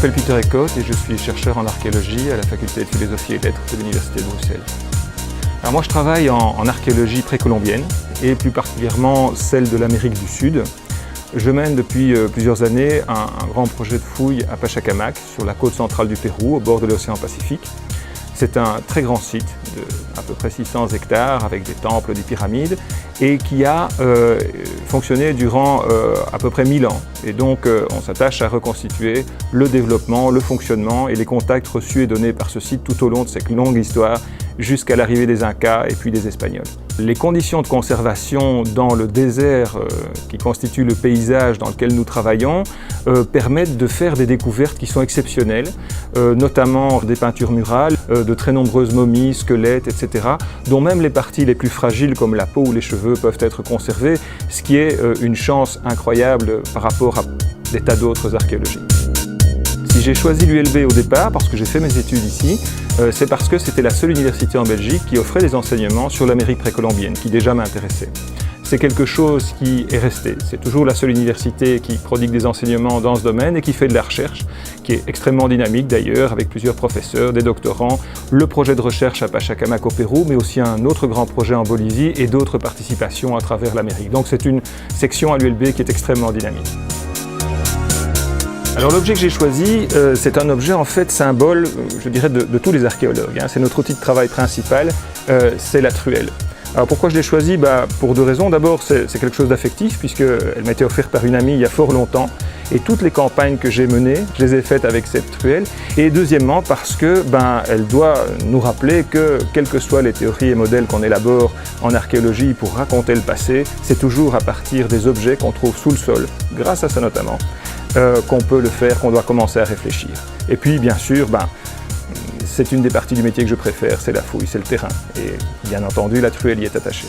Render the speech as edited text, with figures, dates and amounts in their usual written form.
m'appelle Peter Eckhout et je suis chercheur en archéologie à la faculté de philosophie et lettres de l'Université de Bruxelles. Alors moi je travaille en archéologie précolombienne et plus particulièrement celle de l'Amérique du Sud. Je mène depuis plusieurs années un grand projet de fouilles à Pachacamac, sur la côte centrale du Pérou, au bord de l'océan Pacifique. C'est un très grand site de à peu près 600 hectares avec des temples, des pyramides et qui a fonctionné durant à peu près 1000 ans. Et donc on s'attache à reconstituer le développement, le fonctionnement et les contacts reçus et donnés par ce site tout au long de cette longue histoire jusqu'à l'arrivée des Incas et puis des Espagnols. Les conditions de conservation dans le désert qui constitue le paysage dans lequel nous travaillons permettent de faire des découvertes qui sont exceptionnelles, notamment des peintures murales, de très nombreuses momies, squelettes, etc., dont même les parties les plus fragiles comme la peau ou les cheveux peuvent être conservées, ce qui est une chance incroyable par rapport à des tas d'autres archéologies. Si j'ai choisi l'ULB au départ, parce que j'ai fait mes études ici, c'est parce que c'était la seule université en Belgique qui offrait des enseignements sur l'Amérique précolombienne, qui déjà m'intéressait. C'est quelque chose qui est resté. C'est toujours la seule université qui prodigue des enseignements dans ce domaine et qui fait de la recherche, qui est extrêmement dynamique d'ailleurs, avec plusieurs professeurs, des doctorants, le projet de recherche à Pachacamac au Pérou, mais aussi un autre grand projet en Bolivie et d'autres participations à travers l'Amérique. Donc c'est une section à l'ULB qui est extrêmement dynamique. Alors l'objet que j'ai choisi, c'est un objet en fait symbole, je dirais, de tous les archéologues. C'est notre outil de travail principal, c'est la truelle. Alors pourquoi je l'ai choisi? Pour deux raisons. D'abord, c'est quelque chose d'affectif, puisqu'elle m'a été offerte par une amie il y a fort longtemps. Et toutes les campagnes que j'ai menées, je les ai faites avec cette truelle. Et deuxièmement, parce que elle doit nous rappeler que, quelles que soient les théories et modèles qu'on élabore en archéologie pour raconter le passé, c'est toujours à partir des objets qu'on trouve sous le sol, grâce à ça notamment, qu'on peut le faire, qu'on doit commencer à réfléchir. Et puis, bien sûr, c'est une des parties du métier que je préfère, c'est la fouille, c'est le terrain. Et bien entendu, la truelle y est attachée.